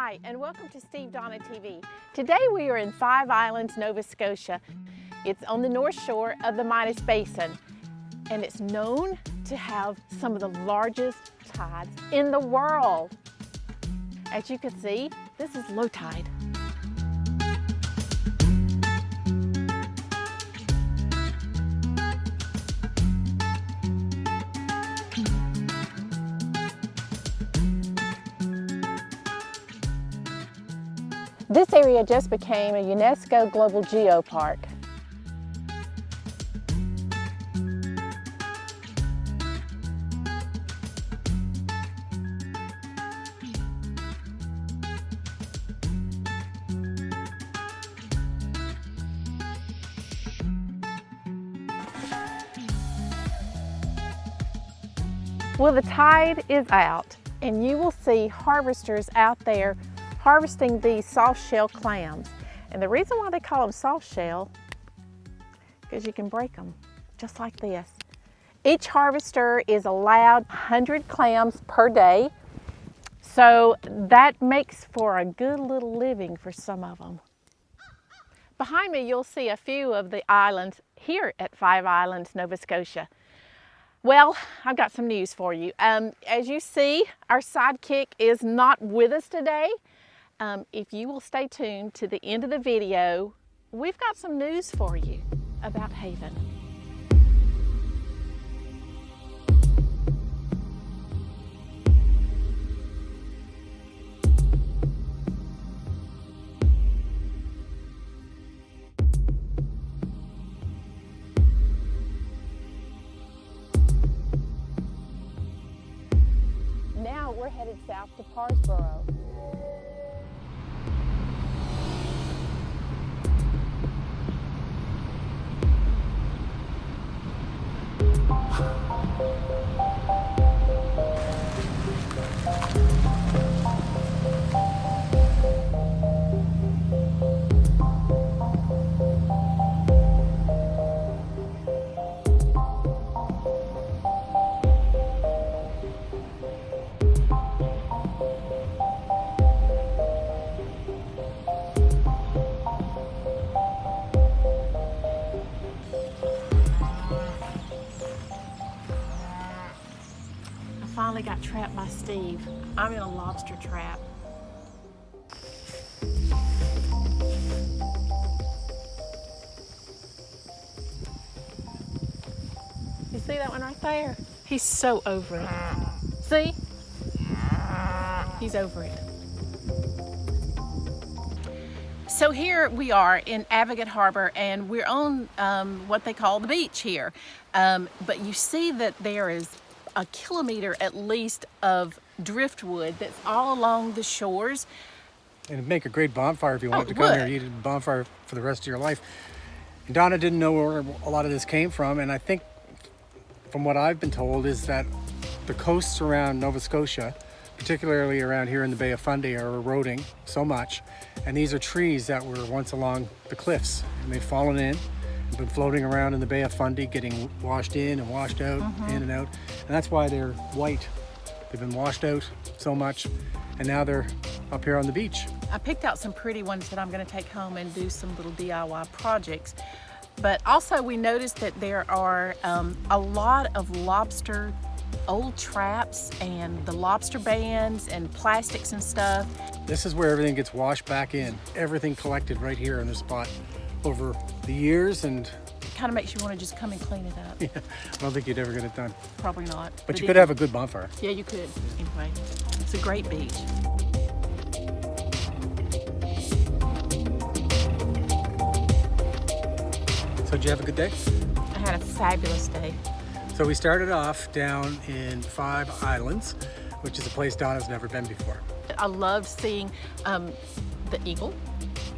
Hi, and welcome to SteveDonnaTV. Today we are in Five Islands, Nova Scotia. It's on the north shore of the Minas Basin, and it's known to have some of the largest tides in the world. As you can see, this is low tide. This area just became a UNESCO Global Geopark. Well, the tide is out, and you will see harvesters out there harvesting these soft shell clams. And the reason why they call them soft shell, because you can break them just like this. Each harvester is allowed 100 clams per day, so that makes for a good little living for some of them. Behind me you'll see a few of the islands here at Five Islands, Nova Scotia. Well, I've got some news for you. As you see, our sidekick is not with us today. If you will stay tuned to the end of the video, we've got some news for you about Haven. Now we're headed south to Harbour. Finally got trapped by Steve. I'm in a lobster trap. You see that one right there? He's so over it. See? He's over it. So here we are in Advocate Harbour, and we're on what they call the beach here. But you see that there is a kilometer at least of driftwood that's all along the shores. And it'd make a great bonfire if you wanted to come here. You did a bonfire for the rest of your life. And Donna didn't know where a lot of this came from, and I think from what I've been told is that the coasts around Nova Scotia, particularly around here in the Bay of Fundy, are eroding so much. And these are trees that were once along the cliffs, and they've fallen in. Been floating around in the Bay of Fundy, getting washed in and washed out, in and out. And that's why they're white. They've been washed out so much, and now they're up here on the beach. I picked out some pretty ones that I'm going to take home and do some little DIY projects. But also we noticed that there are a lot of lobster old traps and the lobster bands and plastics and stuff. This is where everything gets washed back in. Everything collected right here in this spot over the years, and it kind of makes you want to just come and clean it up. Yeah, I don't think you'd ever get it done. Probably not. But you could have a good bonfire. Yeah, you could. Anyway, it's a great beach. So did you have a good day? I had a fabulous day. So we started off down in Five Islands, which is a place Donna's never been before. I loved seeing the eagle.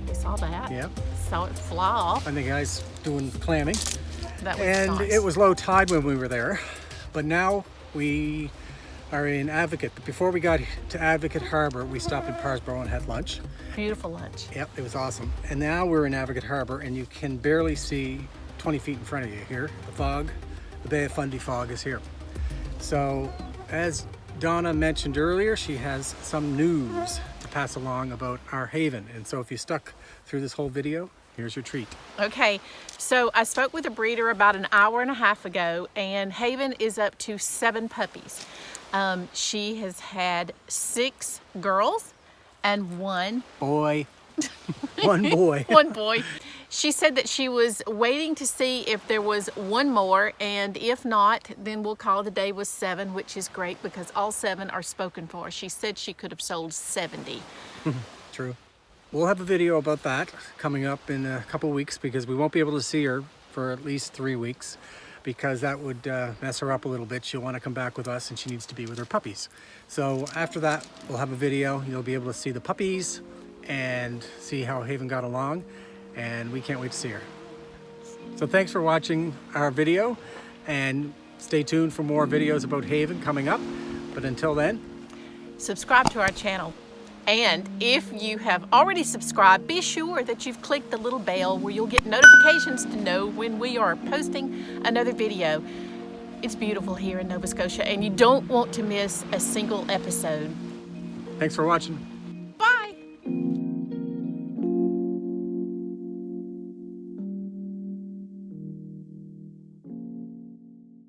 We saw that. Yeah. Saw it fly off. And the guys doing clamming. That was and nice. It was low tide when we were there, but now we are in Advocate. But before we got to Advocate Harbour, we stopped in Parsboro and had lunch. Beautiful lunch. Yep, it was awesome. And now we're in Advocate Harbour, and you can barely see 20 feet in front of you here. The fog, the Bay of Fundy fog is here. So as Donna mentioned earlier, she has some news to pass along about our Haven. And so if you stuck through this whole video, here's your treat. Okay, so I spoke with a breeder about an hour and a half ago, and Haven is up to 7 puppies. She has had 6 girls and 1 boy. One boy. One boy. She said that she was waiting to see if there was 1 more, and if not, then we'll call it a day with 7, which is great because all 7 are spoken for. She said she could have sold 70. True. We'll have a video about that coming up in a couple weeks because we won't be able to see her for at least 3 weeks because that would mess her up a little bit. She'll want to come back with us and she needs to be with her puppies. So after that, we'll have a video. You'll be able to see the puppies and see how Haven got along, and we can't wait to see her. So thanks for watching our video, and stay tuned for more videos about Haven coming up. But until then, subscribe to our channel. And if you have already subscribed, be sure that you've clicked the little bell where you'll get notifications to know when we are posting another video. It's beautiful here in Nova Scotia, and you don't want to miss a single episode. Thanks for watching.